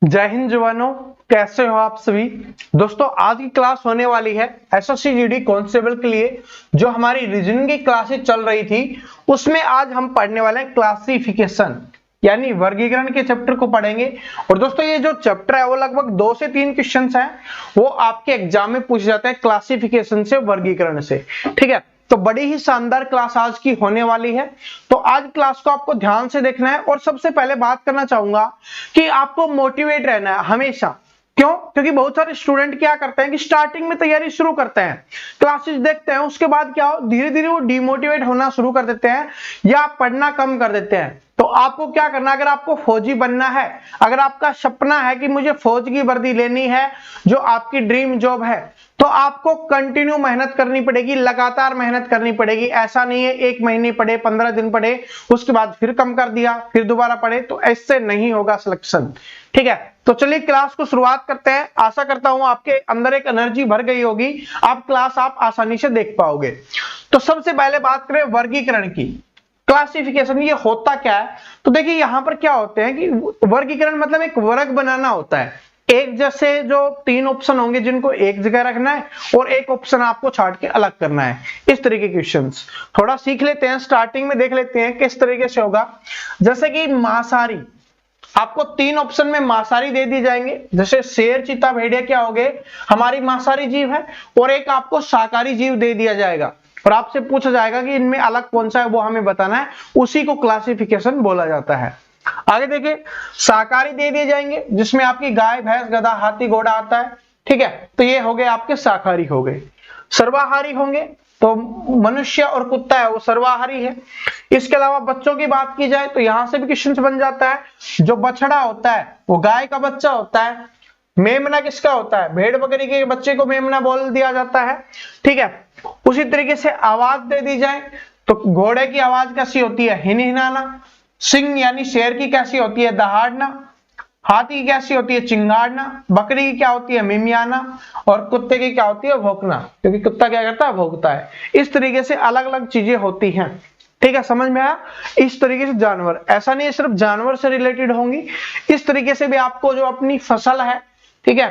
जय हिंद जवानों, कैसे हो आप सभी। दोस्तों आज की क्लास होने वाली है एसएससी जीडी कांस्टेबल के लिए। जो हमारी रीजनिंग की क्लासेस चल रही थी उसमें आज हम पढ़ने वाले हैं क्लासिफिकेशन यानी वर्गीकरण के चैप्टर को पढ़ेंगे। और दोस्तों ये जो चैप्टर है वो लगभग 2 से 3 क्वेश्चंस हैं, वो आपके एग्जाम में पूछे जाते हैं क्लासिफिकेशन से, वर्गीकरण से। ठीक है, तो बड़ी ही शानदार क्लास आज की होने वाली है। तो आज क्लास को आपको ध्यान से देखना है और सबसे पहले बात करना चाहूंगा कि आपको मोटिवेट रहना है हमेशा। क्यों? क्योंकि बहुत सारे स्टूडेंट क्या करते हैं कि स्टार्टिंग में तैयारी शुरू करते हैं, क्लासेस देखते हैं, उसके बाद क्या हो, धीरे धीरे वो डिमोटिवेट होना शुरू कर देते हैं या पढ़ना कम कर देते हैं। तो आपको क्या करना है, अगर आपको फौजी बनना है, अगर आपका सपना है कि मुझे फौज की वर्दी लेनी है, जो आपकी ड्रीम जॉब है, तो आपको कंटिन्यू मेहनत करनी पड़ेगी, लगातार मेहनत करनी पड़ेगी। ऐसा नहीं है 1 महीने पढ़े, 15 दिन पढ़े, उसके बाद फिर कम कर दिया, फिर दोबारा पढ़े, तो ऐसे नहीं होगा सिलेक्शन। ठीक है, तो चलिए क्लास को शुरुआत करते हैं। आशा करता हूं आपके अंदर एक एनर्जी भर गई होगी, क्लास आप आसानी से देख पाओगे। तो सबसे पहले बात करें वर्गीकरण की। क्लासिफिकेशन ये होता क्या है, तो देखिए यहां पर क्या होते हैं कि वर्गीकरण मतलब एक वर्ग बनाना होता है। एक जैसे जो 3 ऑप्शन होंगे जिनको एक जगह रखना है और एक ऑप्शन आपको छाट के अलग करना है, इस तरीके के क्वेश्चंस थोड़ा सीख लेते हैं। स्टार्टिंग में देख लेते हैं किस तरीके से होगा। जैसे कि मांसाहारी, आपको 3 ऑप्शन में मांसाहारी दे दी जाएंगे। जैसे शेर, चीता, भेड़िया क्या हो गए, हमारी मांसाहारी जीव है, और एक आपको शाकाहारी जीव दे दिया जाएगा और आपसे पूछा जाएगा कि इनमें अलग कौन सा है, वो हमें बताना है। उसी को क्लासिफिकेशन बोला जाता है। आगे देखिए, शाकाहारी दे दिए जाएंगे जिसमें आपकी गाय, भैंस, गधा, हाथी, घोड़ा आता है। ठीक है, तो ये हो गए आपके शाकाहारी हो गए। सर्वाहारी होंगे तो मनुष्य और कुत्ता है वो सर्वाहारी है। इसके अलावा बच्चों की बात की जाए तो यहां से भी क्वेश्चन बन जाता है। जो बछड़ा होता है वो गाय का बच्चा होता है। मेमना किसका होता है, भेड़ बकरी के बच्चे को मेमना बोल दिया जाता है। ठीक है, उसी तरीके से आवाज दे दी जाए तो घोड़े की आवाज कैसी होती है, हिनहिनाना। सिंह यानी शेर की कैसी होती है, दहाड़ना। हाथी की कैसी होती है, चिंगाड़ना। बकरी की क्या होती है, मिमियाना। और कुत्ते की क्या होती है, भौंकना, क्योंकि कुत्ता क्या करता है, भौंकता है। इस तरीके से अलग अलग चीजें होती हैं। ठीक है, समझ में आया। इस तरीके से जानवर, ऐसा नहीं है सिर्फ जानवर से रिलेटेड होंगी, इस तरीके से भी आपको जो अपनी फसल है, ठीक है,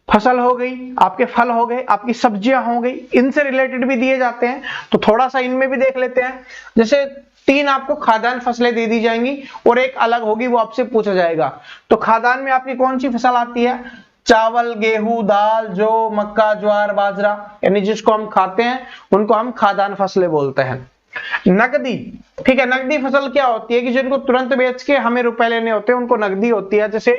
फसल हो गई, आपके फल हो गए, आपकी सब्जियां हो गई, इनसे रिलेटेड भी दिए जाते हैं। तो थोड़ा सा इनमें भी देख लेते हैं। जैसे 3 आपको खाद्यान्न फसलें दे दी जाएंगी और एक अलग होगी, वो आपसे पूछा जाएगा। तो खाद्यान्न में आपकी कौन सी फसल आती है, चावल, गेहूं, दाल, जौ, मक्का, ज्वार, बाजरा, यानी जिसको हम खाते हैं उनको हम खाद्यान्न फसलें बोलते हैं। नकदी, ठीक है, नकदी फसल क्या होती है कि जिनको तुरंत बेच के हमें रुपए लेने होते हैं, उनको नकदी होती है। जैसे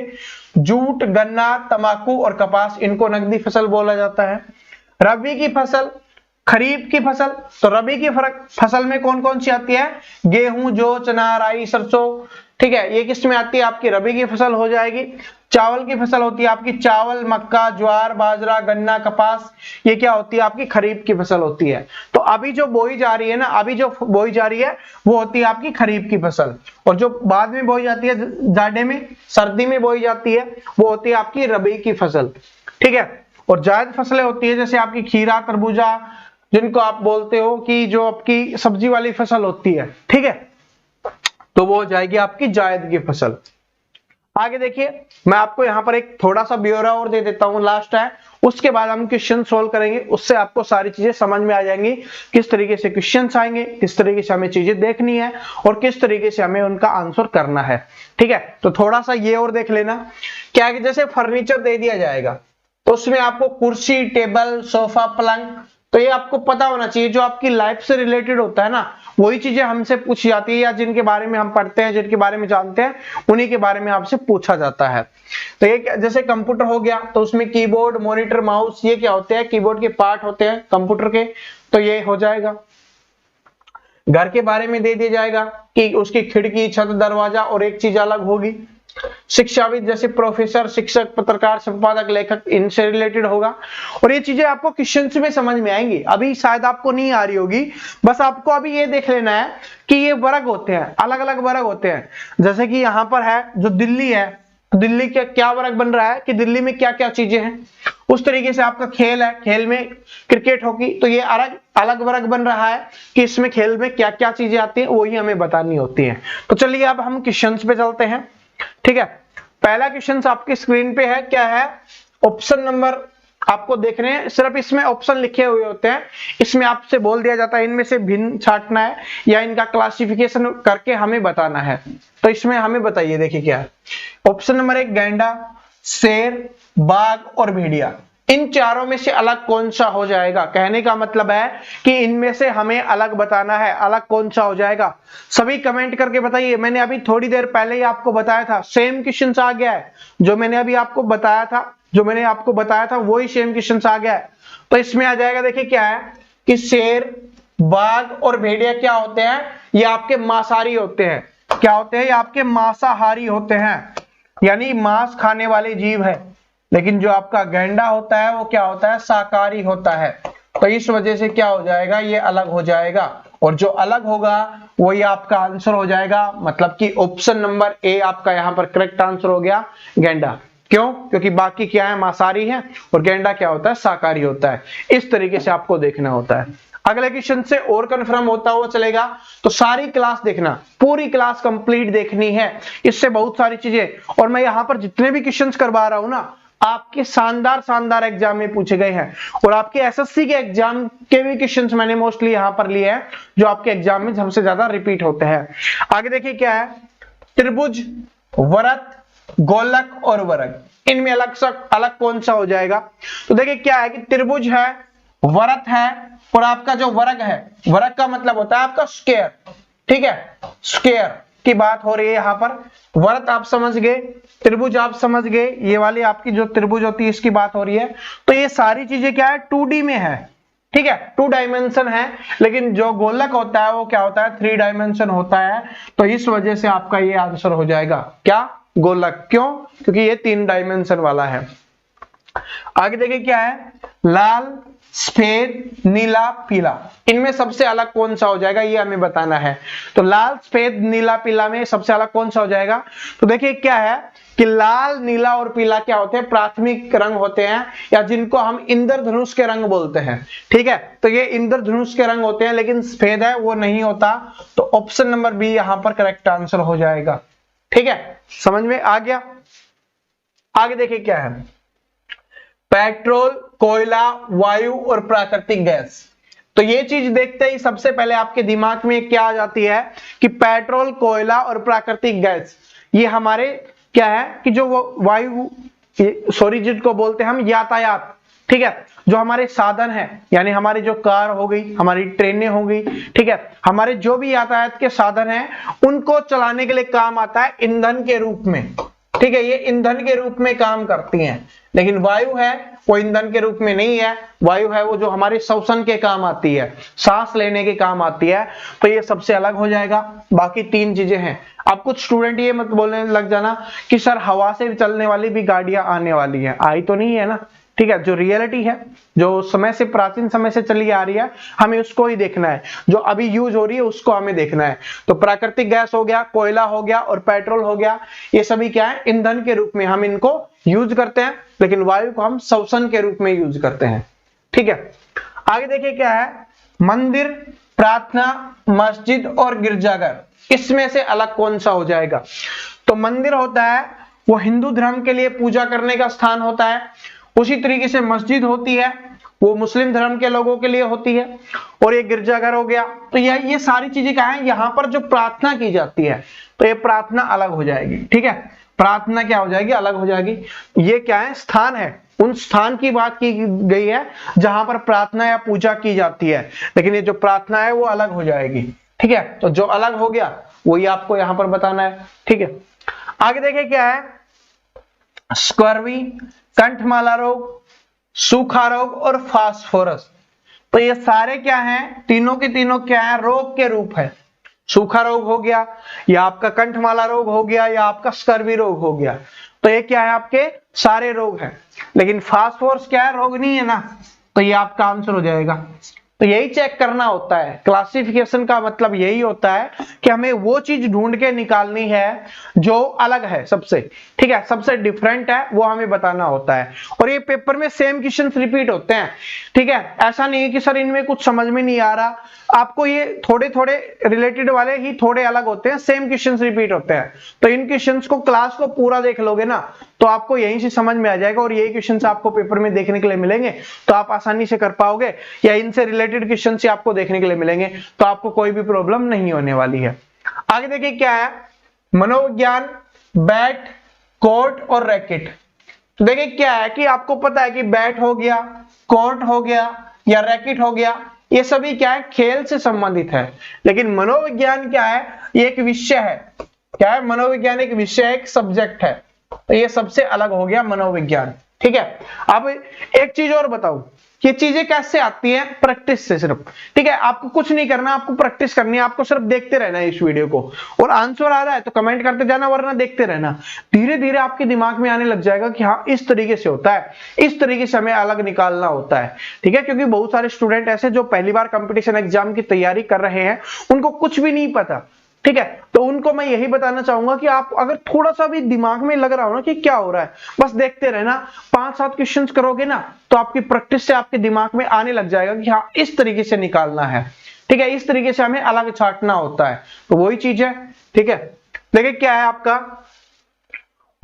जूट, गन्ना, तंबाकू और कपास, इनको नकदी फसल बोला जाता है। रबी की फसल, खरीफ की फसल, तो रबी की फसल में कौन कौन सी आती है, गेहूं, जौ, चना, राई, सरसों। ठीक है, ये किस में आती है, आपकी रबी की फसल हो जाएगी। चावल की फसल होती है आपकी चावल, मक्का, ज्वार, बाजरा, गन्ना, कपास, ये क्या होती है, आपकी खरीफ की फसल होती है। तो अभी जो बोई जा रही है ना, अभी जो बोई जा रही है वो होती है आपकी खरीफ की फसल, और जो बाद में बोई जाती है, जाड़े में, सर्दी में बोई जाती है, वो होती है आपकी रबी की फसल। ठीक है, और जायद फसलें होती है जैसे आपकी खीरा, तरबूजा, जिनको आप बोलते हो कि जो आपकी सब्जी वाली फसल होती है। ठीक है, तो वो हो जाएगी आपकी जायद की फसल। आगे देखिए, मैं आपको यहां पर एक थोड़ा सा ब्यौरा और दे देता हूं, लास्ट है, उसके बाद हम क्वेश्चन सोल्व करेंगे। उससे आपको सारी चीजें समझ में आ जाएंगी, किस तरीके से क्वेश्चन आएंगे, किस तरीके से हमें चीजें देखनी है और किस तरीके से हमें उनका आंसर करना है। ठीक है, तो थोड़ा सा ये और देख लेना। क्या है कि जैसे फर्नीचर दे दिया जाएगा तो उसमें आपको कुर्सी, टेबल, सोफा, पलंग, तो ये आपको पता होना चाहिए। जो आपकी लाइफ से रिलेटेड होता है ना, वही चीजें हमसे पूछी जाती है, या जिनके बारे में हम पढ़ते हैं, जिनके बारे में जानते हैं, उन्हीं के बारे में आपसे पूछा जाता है। तो ये जैसे कंप्यूटर हो गया, तो उसमें कीबोर्ड, मॉनिटर, माउस, ये क्या होते हैं, कीबोर्ड के पार्ट होते हैं कंप्यूटर के, तो ये हो जाएगा। घर के बारे में दे दिया जाएगा कि उसकी खिड़की, छत, दरवाजा, और एक चीज अलग होगी। शिक्षाविद जैसे प्रोफेसर, शिक्षक, पत्रकार, संपादक, लेखक, इनसे रिलेटेड होगा। और ये चीजें आपको क्वेश्चंस में समझ में आएंगी, अभी शायद आपको नहीं आ रही होगी। बस आपको अभी ये देख लेना है कि ये वर्ग होते हैं, अलग अलग वर्ग होते हैं। जैसे कि यहाँ पर है जो दिल्ली है, दिल्ली का क्या वर्ग बन रहा है कि दिल्ली में क्या क्या चीजें हैं। उस तरीके से आपका खेल है, खेल में क्रिकेट होगी, तो ये अलग अलग वर्ग बन रहा है कि इसमें खेल में क्या क्या चीजें आती हैं, वही हमें बतानी होती है। तो चलिए अब हम क्वेश्चंस पे चलते हैं। ठीक है, पहला क्वेश्चन आपकी स्क्रीन पे है, क्या है? ऑप्शन नंबर आपको देखने हैं, सिर्फ इसमें ऑप्शन लिखे हुए होते हैं, इसमें आपसे बोल दिया जाता है इनमें से भिन्न छांटना है या इनका क्लासिफिकेशन करके हमें बताना है। तो इसमें हमें बताइए, देखिए क्या है। ऑप्शन नंबर 1 गैंडा, शेर, बाघ और भेड़िया, इन चारों में से अलग कौन सा हो जाएगा? कहने का मतलब है कि इनमें से हमें अलग बताना है, अलग कौन सा हो जाएगा। सभी कमेंट करके बताइए। मैंने अभी थोड़ी देर पहले ही आपको बताया था, सेम क्वेश्चन आ गया है, जो मैंने अभी आपको बताया था वही सेम क्वेश्चन आ गया है। तो इसमें आ जाएगा, देखिए क्या है कि शेर, बाघ और भेड़िया क्या होते हैं? ये आपके मांसाहारी होते हैं। क्या होते हैं? ये आपके मांसाहारी होते हैं, यानी मांस खाने वाले जीव है। लेकिन जो आपका गैंडा होता है वो क्या होता है? शाकाहारी होता है। तो इस वजह से क्या हो जाएगा? ये अलग हो जाएगा, और जो अलग होगा वही आपका आंसर हो जाएगा। मतलब कि ऑप्शन नंबर ए आपका यहाँ पर करेक्ट आंसर हो गया, गैंडा। क्यों? क्योंकि बाकी क्या है? मांसाहारी है, और गैंडा क्या होता है? शाकाहारी होता है। इस तरीके से आपको देखना होता है। अगले क्वेश्चन से और कंफर्म होता हुआ चलेगा, तो सारी क्लास देखना, पूरी क्लास कंप्लीट देखनी है, इससे बहुत सारी चीजें। और मैं यहाँ पर जितने भी क्वेश्चंस करवा रहा हूं ना, आपके शानदार एग्जाम में पूछे गए हैं, और आपके एसएससी के एग्जाम के भी क्वेश्चंस मैंने मोस्टली यहां पर लिए हैं, जो आपके एग्जाम में सबसे ज्यादा रिपीट होते हैं। आगे देखिए क्या है, त्रिभुज, वृत्त, गोलक और वर्ग, इनमें अलग कौन सा हो जाएगा? तो देखिए क्या है कि त्रिभुज है, वृत्त है, और आपका जो वर्ग है, वर्ग का मतलब होता है आपका स्क्वायर। ठीक है, स्क्वायर की बात हो रही है यहाँ पर। वृत्त आप समझ गए, त्रिभुज आप समझ गए, ये वाली आपकी जो त्रिभुज होती है इसकी बात हो रही है। तो ये सारी चीजें क्या है? 2D में है। ठीक है, 2 डायमेंशन है, लेकिन जो गोलक होता है वो क्या होता है? 3 डायमेंशन होता है। तो इस वजह से आपका ये आंसर हो जाएगा क्या? गोलक। क्यों? क्योंकि ये 3 डायमेंशन वाला है। आगे देखिए क्या है, लाल, सफेद, नीला, पीला, इनमें सबसे अलग कौन सा हो जाएगा? ये हमें बताना है। तो लाल, सफेद, नीला, पीला में सबसे अलग कौन सा हो जाएगा? तो देखिए क्या है कि लाल, नीला और पीला क्या होते हैं? प्राथमिक रंग होते हैं, या जिनको हम इंद्रधनुष के रंग बोलते हैं। ठीक है, तो ये इंद्रधनुष के रंग होते हैं, लेकिन सफेद है वो नहीं होता। तो ऑप्शन नंबर बी यहां पर करेक्ट आंसर हो जाएगा। ठीक है, समझ में आ गया? आगे देखिए क्या है, पेट्रोल, कोयला, वायु और प्राकृतिक गैस। तो ये चीज देखते ही सबसे पहले आपके दिमाग में क्या आ जाती है कि पेट्रोल, कोयला और प्राकृतिक गैस, ये हमारे क्या है कि जो वायु, सॉरी, जिसको बोलते हैं हम यातायात। ठीक है, जो हमारे साधन है, यानी हमारी जो कार हो गई, हमारी ट्रेनें हो गई, ठीक है, हमारे जो भी यातायात के साधन हैं, उनको चलाने के लिए काम आता है ईंधन के रूप में। ठीक है, ये ईंधन के रूप में काम करती हैं। लेकिन वायु है वो ईंधन के रूप में नहीं है, वायु है वो जो हमारे श्वसन के काम आती है, सांस लेने के काम आती है। तो ये सबसे अलग हो जाएगा। बाकी 3 चीजें हैं। अब कुछ स्टूडेंट ये मत बोलने लग जाना कि सर हवा से चलने वाली भी गाड़ियां आने वाली है, आई तो नहीं है ना। ठीक है, जो रियलिटी है, जो समय से, प्राचीन समय से चली आ रही है, हमें उसको ही देखना है। जो अभी यूज हो रही है उसको हमें देखना है। तो प्राकृतिक गैस हो गया, कोयला हो गया और पेट्रोल हो गया, ये सभी क्या है? ईंधन के रूप में हम इनको यूज करते हैं, लेकिन वायु को हम श्वसन के रूप में यूज करते हैं। ठीक है, आगे देखिए क्या है, मंदिर, प्रार्थना, मस्जिद और गिरजाघर, इसमें से अलग कौन सा हो जाएगा? तो मंदिर होता है वो हिंदू धर्म के लिए पूजा करने का स्थान होता है। उसी तरीके से मस्जिद होती है वो मुस्लिम धर्म के लोगों के लिए होती है, और ये गिरजाघर हो गया। तो ये सारी चीजें क्या है? यहाँ पर जो प्रार्थना की जाती है, तो ये प्रार्थना अलग हो जाएगी। ठीक है, प्रार्थना क्या हो जाएगी? अलग हो जाएगी। ये क्या है? स्थान है, उन स्थान की बात की गई है जहां पर प्रार्थना या पूजा की जाती है, लेकिन ये जो प्रार्थना है वो अलग हो जाएगी। ठीक है, तो जो अलग हो गया वही आपको यहां पर बताना है। ठीक है, आगे देखिए क्या है, स्कर्वी, कंठमाला रोग, सूखा रोग और फास्फोरस। तो ये सारे क्या हैं? तीनों के तीनों क्या है? रोग के रूप है। सूखा रोग हो गया, या आपका कंठमाला रोग हो गया, या आपका स्कर्वी रोग हो गया। तो ये क्या है? आपके सारे रोग हैं। लेकिन फास्फोरस क्या है? रोग नहीं है ना। तो ये आपका आंसर हो जाएगा। तो यही चेक करना होता है। क्लासिफिकेशन का मतलब यही होता है कि हमें वो चीज ढूंढ के निकालनी है जो अलग है सबसे। ठीक है, सबसे डिफरेंट है, वो हमें बताना होता है। और ये पेपर में सेम क्वेश्चन रिपीट होते हैं। ठीक है, ऐसा नहीं है कि सर इनमें कुछ समझ में नहीं आ रहा, आपको ये थोड़े थोड़े रिलेटेड वाले ही थोड़े अलग होते हैं, सेम क्वेश्चंस रिपीट होते हैं। तो इन क्वेश्चंस को क्लास को पूरा देख लोगे ना तो आपको यहीं से समझ में आ जाएगा और यही क्वेश्चंस आपको पेपर में देखने के लिए मिलेंगे तो आप आसानी से कर पाओगे, या इनसे रिलेटेड क्वेश्चन से आपको देखने के लिए मिलेंगे तो आपको कोई भी प्रॉब्लम नहीं होने वाली है। आगे देखिए क्या है, मनोविज्ञान, बैट, कोर्ट और रैकेट। तो देखिए क्या है कि आपको पता है कि बैट हो गया, कोर्ट हो गया या रैकेट हो गया, ये सभी क्या है, खेल से संबंधित है। लेकिन मनोविज्ञान क्या है, ये एक विषय है। क्या है, मनोविज्ञान एक विषय है, एक सब्जेक्ट है। तो ये सबसे अलग हो गया मनोविज्ञान। ठीक है, अब एक चीज और बताऊं, ये चीजें कैसे आती हैं, प्रैक्टिस से सिर्फ। ठीक है, आपको कुछ नहीं करना, आपको प्रैक्टिस करनी है, आपको सिर्फ देखते रहना है इस वीडियो को, और आंसर आ रहा है तो कमेंट करते जाना, वरना देखते रहना। धीरे धीरे आपके दिमाग में आने लग जाएगा कि हाँ इस तरीके से होता है, इस तरीके से हमें अलग निकालना होता है। ठीक है, क्योंकि बहुत सारे स्टूडेंट ऐसे जो पहली बार कंपटीशन एग्जाम की तैयारी कर रहे हैं, उनको कुछ भी नहीं पता। ठीक है, तो उनको मैं यही बताना चाहूंगा कि आप अगर थोड़ा सा भी दिमाग में लग रहा हो ना कि क्या हो रहा है, बस देखते रहना, 5-7 क्वेश्चंस करोगे ना तो आपकी प्रैक्टिस से आपके दिमाग में आने लग जाएगा कि हाँ इस तरीके से निकालना है। ठीक है, इस तरीके से हमें अलग छांटना होता है, तो वही चीज है। ठीक है, देखिए क्या है आपका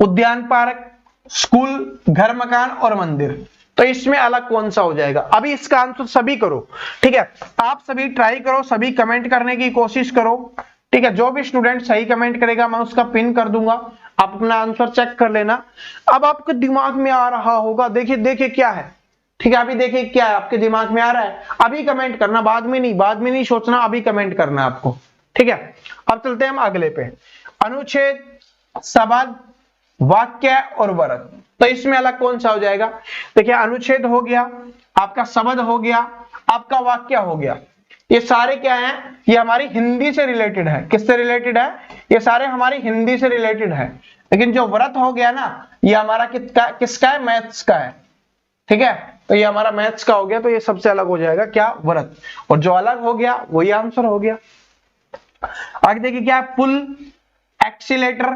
उद्यान, पार्क, स्कूल, घर, मकान और मंदिर। तो इसमें अलग कौन सा हो जाएगा, अभी इसका आंसर सभी करो। ठीक है, आप सभी ट्राई करो, सभी कमेंट करने की कोशिश करो। ठीक है, जो भी स्टूडेंट सही कमेंट करेगा मैं उसका पिन कर दूंगा, आप अपना आंसर चेक कर लेना। अब आपके दिमाग में आ रहा होगा, देखिए देखिए क्या है। ठीक है, अभी देखिए क्या है, आपके दिमाग में आ रहा है, अभी कमेंट करना, बाद में नहीं सोचना, अभी कमेंट करना आपको। ठीक है, अब चलते हैं हम अगले पे, अनुच्छेद, शब्द, वाक्य और वृत्त। तो इसमें अलग कौन सा हो जाएगा, देखिए अनुच्छेद हो गया, आपका शब्द हो गया, आपका वाक्य हो गया, ये सारे क्या हैं, ये हमारी हिंदी से रिलेटेड है। किससे रिलेटेड है, ये सारे हमारी हिंदी से रिलेटेड है। लेकिन जो व्रत हो गया ना, ये हमारा किसका है, मैथ्स का है। ठीक है, तो ये हमारा मैथ्स का हो गया, तो ये सबसे अलग हो जाएगा क्या, व्रत। और जो अलग हो गया वही आंसर हो गया। आगे देखिए क्या है, पुल, एक्सीलेटर,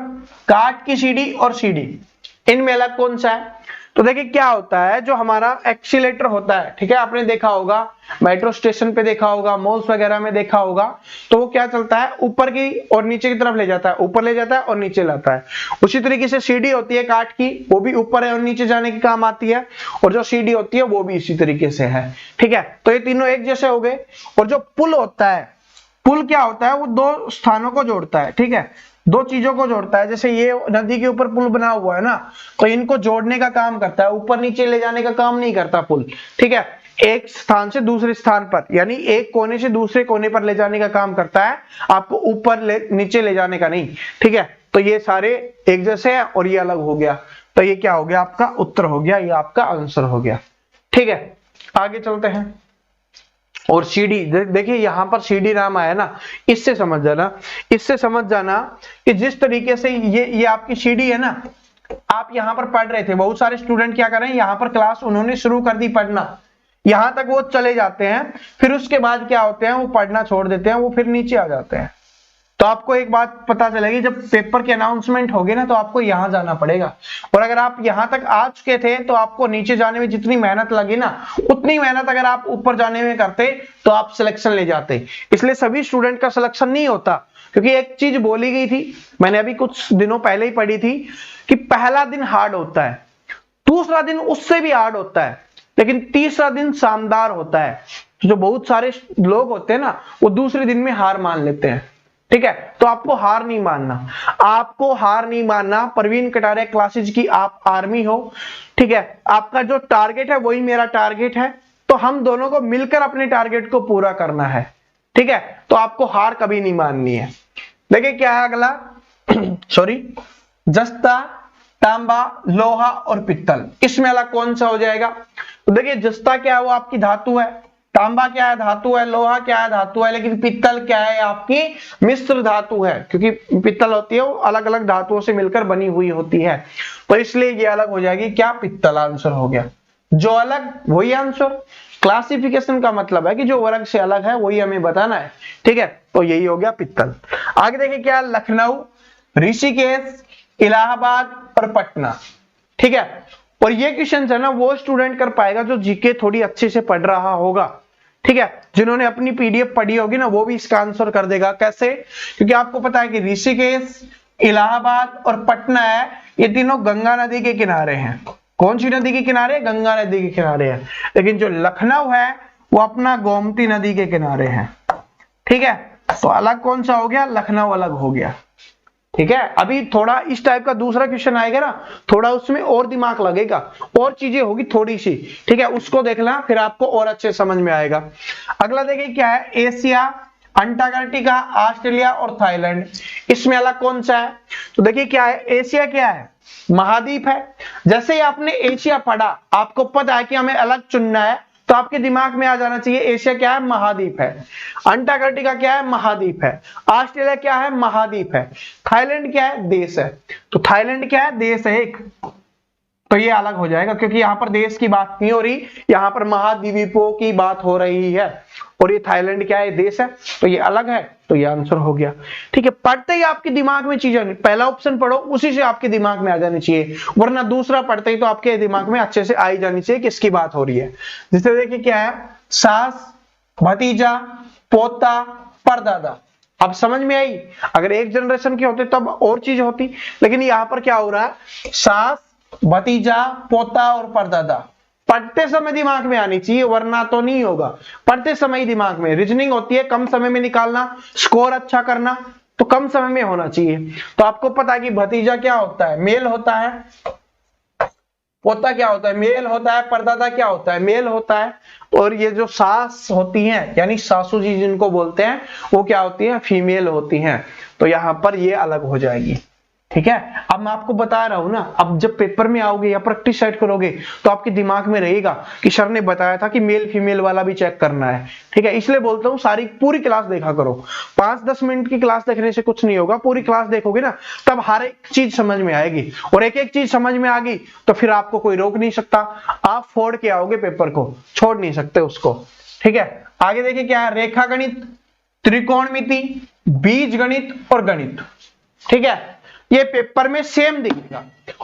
काठ की सीढ़ी और सीढ़ी, इनमें अलग कौन सा है। तो देखिए क्या होता है, जो हमारा एक्सीलेटर होता है, ठीक है, आपने देखा होगा मेट्रो स्टेशन पे देखा होगा, मॉल्स वगैरह में देखा होगा, तो वो क्या चलता है, ऊपर की और नीचे की तरफ ले जाता है, ऊपर ले जाता है और नीचे लाता है। उसी तरीके से सीढ़ी होती है काठ की, वो भी ऊपर और नीचे जाने के काम आती है, और जो सीढ़ी होती है वो भी इसी तरीके से है। ठीक है, तो ये तीनों एक जैसे हो गए। और जो पुल होता है, पुल क्या होता है, वो दो स्थानों को जोड़ता है। ठीक है, दो चीजों को जोड़ता है, जैसे ये नदी के ऊपर पुल बना हुआ है ना, तो इनको जोड़ने का काम करता है, ऊपर नीचे ले जाने का काम नहीं करता पुल। ठीक है, एक स्थान से दूसरे स्थान पर, यानी एक कोने से दूसरे कोने पर ले जाने का काम करता है, आपको ऊपर नीचे ले जाने का नहीं। ठीक है, तो ये सारे एक जैसे हैं और ये अलग हो गया, तो ये क्या हो गया, आपका उत्तर हो गया, ये आपका आंसर हो गया। ठीक है, आगे चलते हैं। और सीढ़ी, देखिए यहां पर सीढ़ी नाम आया ना, इससे समझ जाना, इससे समझ जाना कि जिस तरीके से ये आपकी सीढ़ी है ना, आप यहां पर पढ़ रहे थे, बहुत सारे स्टूडेंट क्या कर रहे हैं, यहां पर क्लास उन्होंने शुरू कर दी पढ़ना, यहां तक वो चले जाते हैं, फिर उसके बाद क्या होते हैं, वो पढ़ना छोड़ देते हैं, वो फिर नीचे आ जाते हैं। तो आपको एक बात पता चलेगी, जब पेपर की अनाउंसमेंट होगी ना, तो आपको यहां जाना पड़ेगा, और अगर आप यहां तक आ चुके थे तो आपको नीचे जाने में जितनी मेहनत लगी ना, उतनी मेहनत अगर आप ऊपर जाने में करते तो आप सिलेक्शन ले जाते। इसलिए सभी स्टूडेंट का सिलेक्शन नहीं होता, क्योंकि एक चीज बोली गई थी, मैंने अभी कुछ दिनों पहले ही पढ़ी थी, कि पहला दिन हार्ड होता है, दूसरा दिन उससे भी हार्ड होता है, लेकिन तीसरा दिन शानदार होता है। तो जो बहुत सारे लोग होते हैं ना, वो दूसरे दिन में हार मान लेते हैं। ठीक है, तो आपको हार नहीं मानना, आपको हार नहीं मानना। प्रवीण कटारिया क्लासेज की आप आर्मी हो। ठीक है, आपका जो टारगेट है वही मेरा टारगेट है, तो हम दोनों को मिलकर अपने टारगेट को पूरा करना है। ठीक है, तो आपको हार कभी नहीं माननी है। देखिए क्या है अगला, सॉरी, जस्ता, तांबा, लोहा और पित्तल, इसमें अलग कौन सा हो जाएगा। तो देखिए जस्ता क्या है, वो आपकी धातु है, तांबा क्या है, धातु है, लोहा क्या है, धातु है, लेकिन पित्तल क्या है, आपकी मिश्र धातु है, क्योंकि पित्तल होती है वो अलग अलग धातुओं से मिलकर बनी हुई होती है, तो इसलिए ये अलग हो जाएगी क्या, पित्तल आंसर हो गया। जो अलग वही आंसर, क्लासिफिकेशन का मतलब है कि जो वर्ग से अलग है वही हमें बताना है। ठीक है, तो यही हो गया पित्तल। आगे देखिए क्या, लखनऊ, ऋषिकेश, इलाहाबाद और पटना। ठीक है, और ये क्वेश्चन है ना, वो स्टूडेंट कर पाएगा जो जीके थोड़ी अच्छे से पढ़ रहा होगा। ठीक है, जिन्होंने अपनी पीडीएफ पढ़ी होगी ना वो भी इसका आंसर कर देगा। कैसे? क्योंकि आपको पता है कि ऋषिकेश, इलाहाबाद और पटना है, ये तीनों गंगा नदी के किनारे हैं। कौन सी नदी के किनारे? गंगा नदी के किनारे है। लेकिन जो लखनऊ है वो अपना गोमती नदी के किनारे है। ठीक है, तो अलग कौन सा हो गया? लखनऊ अलग हो गया। ठीक है, अभी थोड़ा इस टाइप का दूसरा क्वेश्चन आएगा ना, थोड़ा उसमें और दिमाग लगेगा, और चीजें होगी थोड़ी सी। ठीक है, उसको देखना, फिर आपको और अच्छे समझ में आएगा। अगला देखिए क्या है, एशिया, अंटार्कटिका, ऑस्ट्रेलिया और थाईलैंड, इसमें अलग कौन सा है? तो देखिए क्या है, एशिया क्या है? महाद्वीप है। जैसे ही आपने एशिया पढ़ा, आपको पता है कि हमें अलग चुनना है, तो आपके दिमाग में आ जाना चाहिए एशिया क्या है? महाद्वीप है। अंटार्कटिका क्या है? महाद्वीप है। ऑस्ट्रेलिया क्या है? महाद्वीप है। थाईलैंड क्या है? देश है। तो थाईलैंड क्या है? देश है एक। तो ये अलग हो जाएगा, क्योंकि यहां पर देश की बात नहीं हो रही, यहां पर महाद्वीपों की बात हो रही है। और ये थाईलैंड क्या है? देश है, तो ये अलग है, तो ये आंसर हो गया। ठीक है, पढ़ते ही आपके दिमाग में चीजें, पहला ऑप्शन पढ़ो उसी से आपके दिमाग में आ जानी चाहिए, वरना दूसरा पढ़ते ही तो आपके दिमाग में अच्छे से आई जानी चाहिए किसकी बात हो रही है। जैसे देखिए क्या है, सास, भतीजा, पोता, परदादा। अब समझ में आई? अगर एक जनरेशन के होते तब और चीज होती, लेकिन यहां पर क्या हो रहा है, सास, भतीजा, पोता और परदादा। पढ़ते समय दिमाग में आनी चाहिए, वरना तो नहीं होगा। पढ़ते समय ही दिमाग में, रीजनिंग होती है कम समय में निकालना, स्कोर अच्छा करना, तो कम समय में होना चाहिए। तो आपको पता है कि भतीजा क्या होता है? मेल होता है। पोता क्या होता है? मेल होता है। परदादा क्या होता है? मेल होता है। और ये जो सास होती हैं, यानी सासू जी जिनको बोलते हैं, वो क्या होती है? फीमेल होती हैं। तो यहां पर ये अलग हो जाएगी। ठीक है, अब मैं आपको बता रहा हूं ना, अब जब पेपर में आओगे या प्रैक्टिस सेट करोगे तो आपके दिमाग में रहेगा कि सर ने बताया था कि मेल फीमेल वाला भी चेक करना है। ठीक है, इसलिए बोलता हूं सारी पूरी क्लास देखा करो। 5-10 मिनट की क्लास देखने से कुछ नहीं होगा, पूरी क्लास देखोगे ना तब हर एक चीज समझ में आएगी, और एक एक चीज समझ में आ गई तो फिर आपको कोई रोक नहीं सकता, आप फोड़ के आओगे पेपर को, छोड़ नहीं सकते उसको। ठीक है, आगे देखिए क्या है, रेखा गणित, त्रिकोणमिति, बीज गणित और गणित। ठीक है, ये पेपर में सेम दिखेगा,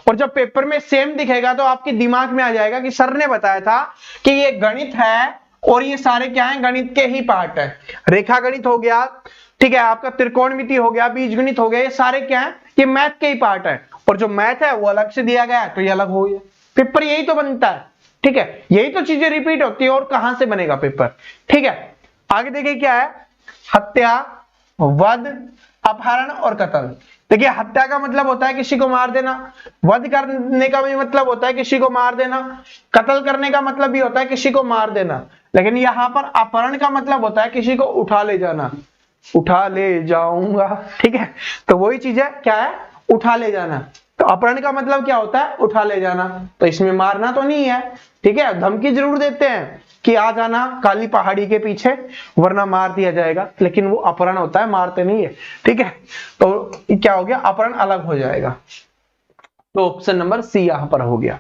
और जब पेपर में सेम दिखेगा तो आपके दिमाग में आ जाएगा कि सर ने बताया था कि ये गणित है, और ये सारे क्या हैं? गणित के ही पार्ट है। रेखा गणित हो गया, ठीक है, आपका त्रिकोणमिति हो गया, बीज गणित हो गया, ये सारे क्या है? ये मैथ के ही पार्ट है, और जो मैथ है वो अलग से दिया गया है, तो ये अलग हो गया। पेपर यही तो बनता है। ठीक है, यही तो चीजें रिपीट होती है, और कहां से बनेगा पेपर। ठीक है, आगे देखिए क्या है, हत्या, वध, अपहरण और कत्ल। देखिए, हत्या का मतलब होता है किसी को मार देना, वध करने का भी मतलब होता है किसी को मार देना, कत्ल करने का मतलब भी होता है किसी को मार देना, लेकिन यहां पर अपहरण का मतलब होता है किसी को उठा ले जाना, उठा ले जाऊंगा। ठीक है, तो वही चीज है, क्या है? उठा ले जाना। तो अपहरण का मतलब क्या होता है? उठा ले जाना। तो इसमें मारना तो नहीं है। ठीक है, धमकी जरूर देते हैं कि आ जाना काली पहाड़ी के पीछे वरना मार दिया जाएगा, लेकिन वो अपहरण होता है, मारते नहीं है। ठीक है, तो क्या हो गया? अपहरण अलग हो जाएगा। तो ऑप्शन नंबर सी यहां पर हो गया।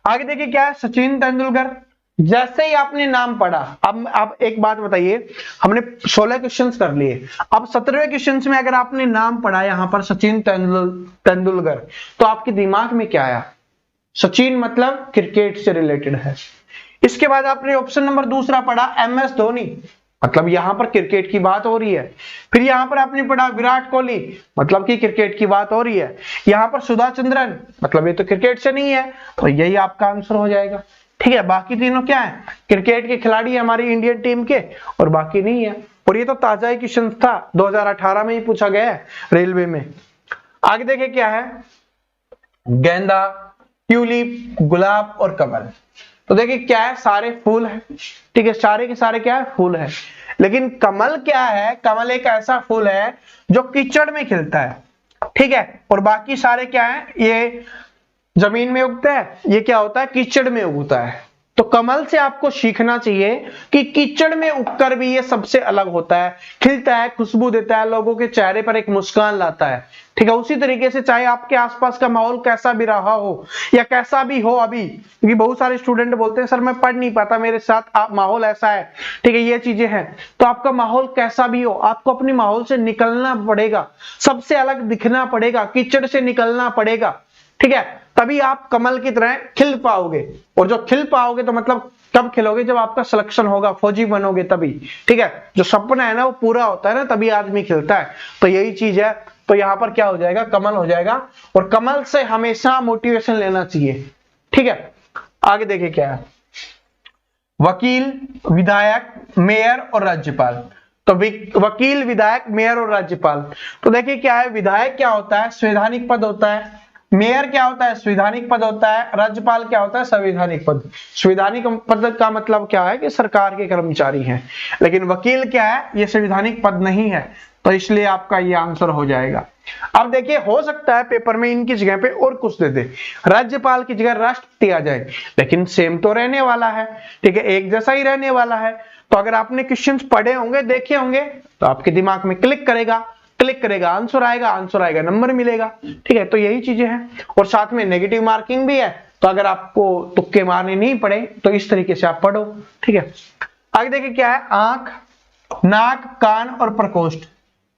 आगे देखिए क्या है, सचिन तेंदुलकर। जैसे ही आपने नाम पढ़ा, अब आप एक बात बताइए, हमने 16 क्वेश्चंस कर लिए, अब 17वें क्वेश्चंस में अगर आपने नाम पढ़ा यहां पर सचिन तेंदुलकर, तो आपके दिमाग में क्या आया? सचिन मतलब क्रिकेट से रिलेटेड है। इसके बाद आपने ऑप्शन नंबर दूसरा पढ़ा MS धोनी, मतलब यहां पर क्रिकेट की बात हो रही है। फिर यहां पर आपने पढ़ा विराट कोहली, मतलब कि क्रिकेट की बात हो रही है। यहां पर सुधा चंद्रन, मतलब ये तो क्रिकेट से नहीं है, तो यही आपका आंसर हो जाएगा। ठीक है, बाकी तीनों क्या है? क्रिकेट के खिलाड़ी हमारी इंडियन टीम के, और बाकी नहीं है। और ये तो ताजा ही क्वेश्चन था, 2018 में ही पूछा गया है रेलवे में। आगे देखिए क्या है, गेंदा, ट्यूलिप, गुलाब और कमल। तो देखिए क्या है, सारे फूल है। ठीक है, सारे के सारे क्या है? फूल है। लेकिन कमल क्या है? कमल एक ऐसा फूल है जो कीचड़ में खिलता है। ठीक है, और बाकी सारे क्या है? ये जमीन में उगता है, ये क्या होता है? कीचड़ में उगता है। तो कमल से आपको सीखना चाहिए कि कीचड़ में उगकर भी ये सबसे अलग होता है, खिलता है, खुशबू देता है, लोगों के चेहरे पर एक मुस्कान लाता है। ठीक है, उसी तरीके से चाहे आपके आसपास का माहौल कैसा भी रहा हो या कैसा भी हो अभी, क्योंकि बहुत सारे स्टूडेंट बोलते हैं सर मैं पढ़ नहीं पाता, मेरे साथ माहौल ऐसा है। ठीक है, ये चीजें हैं। तो आपका माहौल कैसा भी हो, आपको अपने माहौल से निकलना पड़ेगा, सबसे अलग दिखना पड़ेगा, कीचड़ से निकलना पड़ेगा। ठीक है, तभी आप कमल की तरह खिल पाओगे, और जो खिल पाओगे तो मतलब कब खेलोगे? जब आपका सिलेक्शन होगा, फौजी बनोगे तभी, ठीक है। जो सपना है ना वो पूरा होता है ना, तभी आदमी खेलता है। तो यही चीज है। तो यहाँ पर क्या हो जाएगा? कमल हो जाएगा। और कमल से हमेशा मोटिवेशन लेना चाहिए, ठीक है। आगे देखिए क्या है, वकील, विधायक, मेयर और राज्यपाल। तो वकील, विधायक, मेयर और राज्यपाल। तो देखिए क्या है, विधायक क्या होता है? संवैधानिक पद होता है। मेयर क्या होता है? संवैधानिक पद होता है। राज्यपाल क्या होता है? संवैधानिक पद। संवैधानिक पद का मतलब क्या है कि सरकार के कर्मचारी हैं। लेकिन वकील क्या है? ये संवैधानिक पद नहीं है, तो इसलिए आपका ये आंसर हो जाएगा। अब देखिए, हो सकता है पेपर में इनकी जगह पे और कुछ दे दे, राज्यपाल की जगह राष्ट्रपति आ जाए, लेकिन सेम तो रहने वाला है, ठीक है, एक जैसा ही रहने वाला है। तो अगर आपने क्वेश्चंस पढ़े होंगे, देखे होंगे, तो आपके दिमाग में क्लिक करेगा, आंसर आएगा, नंबर मिलेगा, ठीक है। तो यही चीजें हैं। और साथ में नेगेटिव मार्किंग भी है। तो अगर आपको तुक्के मारने नहीं पड़े तो इस तरीके से आप पढ़ो, ठीक है। आगे देखिए क्या है, आंख, नाक, कान और प्रकोष्ठ।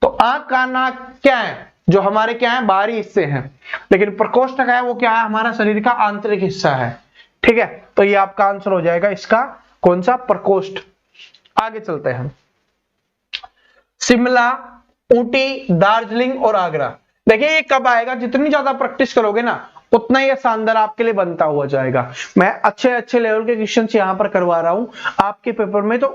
तो आंख, कान, नाक क्या है? जो हमारे क्या है? बाहरी हिस्से हैं। लेकिन प्रकोष्ठ का है वो क्या है? हमारा शरीर का आंतरिक हिस्सा है, ठीक है। तो ये आपका आंसर हो जाएगा इसका, कौन सा? प्रकोष्ठ। आगे चलते हैं, शिमला, ऊटी, दार्जिलिंग और आगरा। देखिए ये कब आएगा? जितनी ज्यादा प्रैक्टिस करोगे ना, उतना ही शानदार आपके लिए बनता हुआ जाएगा। मैं अच्छे लेवल के क्वेश्चन यहाँ पर करवा रहा हूं आपके पेपर में, तो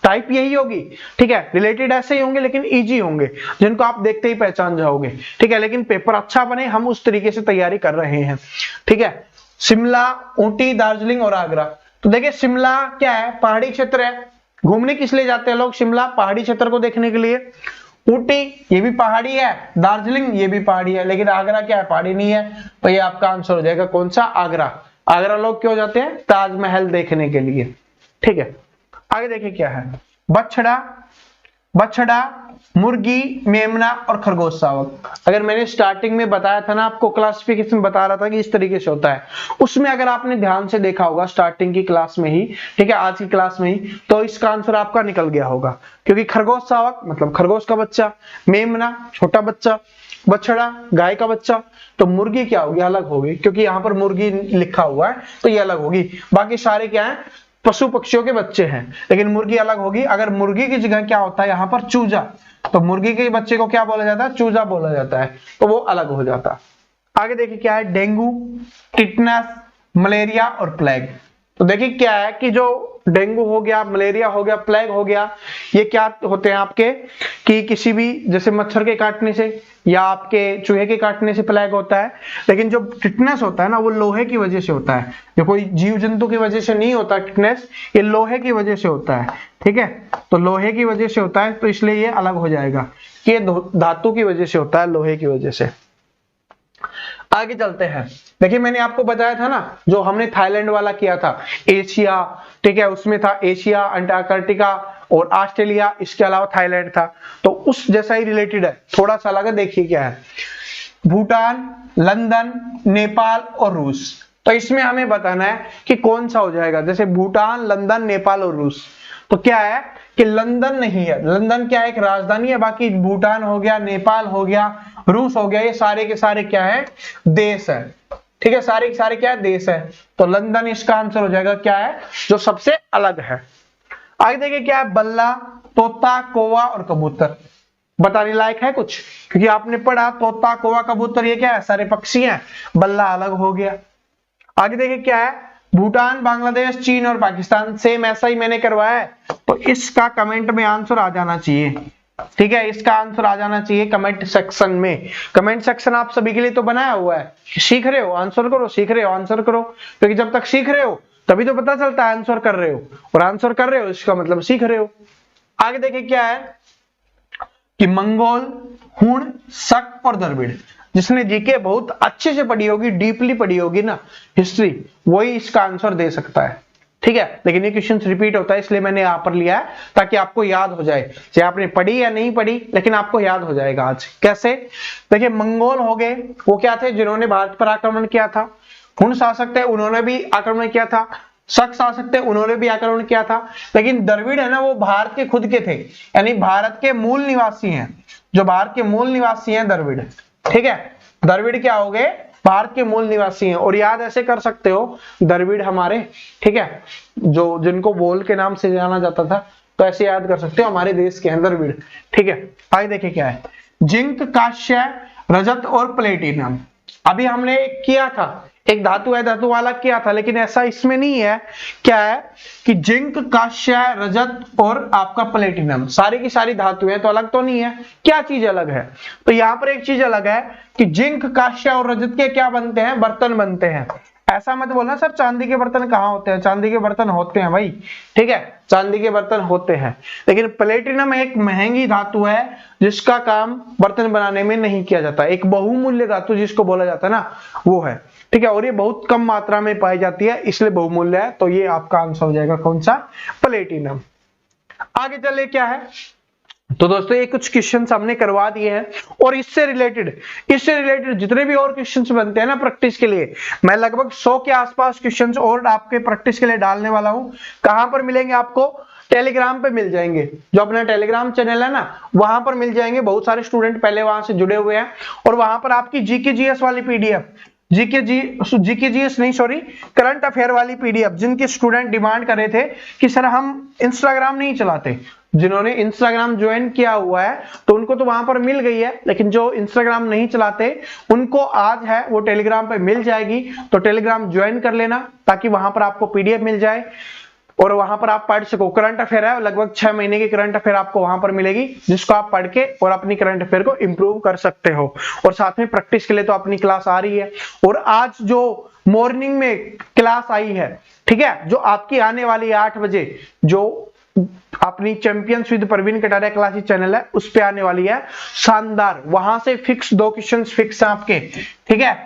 टाइप यही होगी, ठीक है। रिलेटेड ऐसे ही होंगे, लेकिन इजी होंगे, जिनको आप देखते ही पहचान जाओगे, ठीक है। लेकिन पेपर अच्छा बने, हम उस तरीके से तैयारी कर रहे हैं, ठीक है। शिमला, ऊटी, दार्जिलिंग और आगरा। तो देखिए शिमला क्या है? पहाड़ी क्षेत्र है। घूमने किस लिए जाते हैं लोग? शिमला, पहाड़ी क्षेत्र को देखने के लिए। ऊटी, ये भी पहाड़ी है। दार्जिलिंग, ये भी पहाड़ी है। लेकिन आगरा क्या है? पहाड़ी नहीं है। तो ये आपका आंसर हो जाएगा कौन सा? आगरा। आगरा लोग क्यों जाते हैं? ताजमहल देखने के लिए, ठीक है। आगे देखिए क्या है, बछड़ा, मुर्गी, मेमना और खरगोश शावक। अगर मैंने स्टार्टिंग में बताया था ना आपको, क्लासिफिकेशन बता रहा था कि इस तरीके से होता है, उसमें अगर आपने ध्यान से देखा होगा स्टार्टिंग की क्लास में ही, ठीक है, आज की क्लास में ही, तो इसका आंसर आपका निकल गया होगा। क्योंकि खरगोश शावक मतलब खरगोश का बच्चा, मेमना छोटा बच्चा, बछड़ा गाय का बच्चा, तो मुर्गी क्या होगी? अलग होगी, क्योंकि यहाँ पर मुर्गी लिखा हुआ है तो ये अलग होगी। बाकी सारे क्या है? पशु पक्षियों के बच्चे हैं, लेकिन मुर्गी अलग होगी। अगर मुर्गी की जगह क्या होता है यहाँ पर? चूजा, तो मुर्गी के बच्चे को क्या बोला जाता है? चूजा बोला जाता है, तो वो अलग हो जाता है। आगे देखिए क्या है, डेंगू, टिटनस, मलेरिया और प्लेग। तो देखिए क्या है कि जो डेंगू हो गया, मलेरिया हो गया, प्लेग हो गया, ये क्या होते हैं आपके कि किसी भी जैसे मच्छर के काटने से या आपके चूहे के काटने से प्लेग होता है। लेकिन जो टिटनेस होता है ना, वो लोहे की वजह से होता है। ये कोई जीव जंतु की वजह से नहीं होता टिटनेस, ये लोहे की वजह से होता है, ठीक है। तो लोहे की वजह से होता है, तो इसलिए ये अलग हो जाएगा कि ये धातु की वजह से होता है, लोहे की वजह से। आगे चलते हैं, देखिए मैंने आपको बताया था ना, जो हमने थाईलैंड वाला किया था, एशिया, ठीक है, उसमें था एशिया, अंटार्कटिका और ऑस्ट्रेलिया, इसके अलावा थाईलैंड था। तो उस जैसा ही रिलेटेड है, थोड़ा सा अलग है। देखिए क्या है, भूटान, लंदन, नेपाल और रूस। तो इसमें हमें बताना है कि कौन सा हो जाएगा। जैसे भूटान, लंदन, नेपाल और रूस, तो क्या है कि लंदन नहीं है। लंदन क्या है? एक राजधानी है। बाकी भूटान हो गया, नेपाल हो गया, रूस हो गया, ये सारे के सारे क्या है? देश है, ठीक है। सारे के सारे क्या है? देश है। तो लंदन इसका आंसर हो जाएगा क्या है? जो सबसे अलग है। आगे देखिए क्या है, बल्ला, तोता, कौवा और कबूतर। बताने लायक है कुछ? क्योंकि आपने पढ़ा तोता, कौवा, कबूतर ये क्या है? सारे पक्षी हैं। बल्ला अलग हो गया। आगे देखिए क्या है, भूटान, बांग्लादेश, चीन और पाकिस्तान। सेम ऐसा ही मैंने करवाया है, तो इसका कमेंट में आंसर आ जाना चाहिए, ठीक है। इसका आंसर आ जाना चाहिए कमेंट सेक्शन में। कमेंट सेक्शन आप सभी के लिए तो बनाया हुआ है। सीख रहे हो, आंसर करो, सीख रहे हो, आंसर करो। क्योंकि जब तक सीख रहे हो तभी तो पता चलता है आंसर कर रहे हो, और आंसर कर रहे हो इसका मतलब सीख रहे हो। आगे देखिए क्या है कि मंगोल, हुण, शक और द्रविड़। जिसने जीके बहुत अच्छे से पढ़ी होगी, डीपली पढ़ी होगी ना हिस्ट्री, वही इसका आंसर दे सकता है, ठीक है। लेकिन ये क्वेश्चन रिपीट होता है, इसलिए मैंने यहां पर लिया है ताकि आपको याद हो जाए, चाहे आपने पढ़ी या नहीं पढ़ी, लेकिन आपको याद हो जाएगा आज। कैसे? देखिए मंगोल हो गए, वो क्या थे? जिन्होंने भारत पर आक्रमण किया था। हुण शासक थे, उन्होंने भी आक्रमण किया था। शक शासक थे, उन्होंने भी आक्रमण किया था। लेकिन द्रविड़ है ना, वो भारत के खुद के थे, यानी भारत के मूल निवासी हैं। जो भारत के मूल निवासी हैं द्रविड़, ठीक है। द्रविड़ क्या हो गए? भारत के मूल निवासी हैं। और याद ऐसे कर सकते हो, द्रविड़ हमारे, ठीक है, जो जिनको बोल के नाम से जाना जाता था, तो ऐसे याद कर सकते हो हमारे देश के अंदर द्रविड़, ठीक है। आगे देखिए क्या है, जिंक, कांस्य, रजत और प्लेटिनम। अभी हमने किया था, एक धातु है, धातु वाला किया था, लेकिन ऐसा इसमें नहीं है। क्या है कि जिंक, कांस्य, रजत और आपका प्लेटिनम, सारी की सारी धातु है, तो अलग तो नहीं है। क्या चीज अलग है? तो यहाँ पर एक चीज अलग है कि जिंक, कांस्य और रजत के क्या बनते हैं? बर्तन बनते हैं। ऐसा मत बोलना सर चांदी के बर्तन कहाँ होते हैं, चांदी के बर्तन होते हैं भाई, ठीक है, चांदी के बर्तन होते हैं। लेकिन प्लेटिनम एक महंगी धातु है जिसका काम बर्तन बनाने में नहीं किया जाता, एक बहुमूल्य धातु जिसको बोला जाता है ना, वो है, ठीक है। और ये बहुत कम मात्रा में पाई जाती है, इसलिए बहुमूल्य है। तो ये आपका आंसर हो जाएगा कौन सा? प्लेटिनम। आगे चले क्या है, तो दोस्तों ये कुछ क्वेश्चंस हमने करवा दिए हैं, और इससे रिलेटेड जितने भी और क्वेश्चंस बनते हैं ना प्रैक्टिस के लिए, मैं लगभग 100 के आसपास क्वेश्चंस और आपके प्रैक्टिस के लिए डालने वाला हूं। कहां पर मिलेंगे आपको? टेलीग्राम पे मिल जाएंगे, जो अपना टेलीग्राम चैनल है ना, वहां पर मिल जाएंगे। बहुत सारे स्टूडेंट पहले वहां से जुड़े हुए हैं, और वहां पर आपकी जीके जीएस वाली पीडीएफ, जीके जीएस नहीं सॉरी, करंट अफेयर वाली पीडीएफ, जिनके स्टूडेंट डिमांड कर रहे थे कि सर हम इंस्टाग्राम नहीं चलाते, जिन्होंने इंस्टाग्राम ज्वाइन किया हुआ है तो उनको तो वहां पर मिल गई है, लेकिन जो इंस्टाग्राम नहीं चलाते उनको आज है वो टेलीग्राम पे मिल जाएगी। तो टेलीग्राम ज्वाइन कर लेना, ताकि वहां पर आपको पीडीएफ मिल जाए और वहां पर आप पढ़ सको। करंट अफेयर है, लगभग 6 महीने की करंट अफेयर आपको वहां पर मिलेगी, जिसको आप पढ़ के और अपनी करंट अफेयर को इंप्रूव कर सकते हो। और साथ में प्रैक्टिस के लिए तो अपनी क्लास आ रही है, और आज जो मॉर्निंग में क्लास आई है, ठीक है, जो आपकी आने वाली 8 बजे, जो अपनी champions with Praveen Kataria classes channel है, उस पे आने वाली है, शानदार। वहां से फिक्स 2 क्वेश्चंस फिक्स हैं आपके, ठीक है,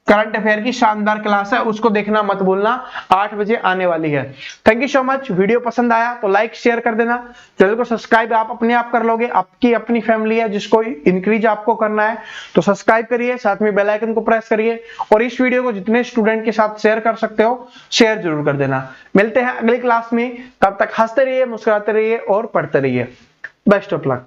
करंट अफेयर की शानदार क्लास है, उसको देखना मत भूलना, 8 बजे आने वाली है। Thank you so much. Video पसंद आया तो लाइक शेयर कर देना, चैनल को सब्सक्राइब आप अपने आप कर लोगे, आपकी अपनी फैमिली है जिसको इंक्रीज आपको करना है, तो सब्सक्राइब करिए, साथ में बेल आइकन को प्रेस करिए, और इस वीडियो को जितने स्टूडेंट के साथ शेयर कर सकते हो शेयर जरूर कर देना। मिलते हैं अगली क्लास में, तब तक हंसते रहिए, मुस्कुराते रहिए और पढ़ते रहिए। Best of luck.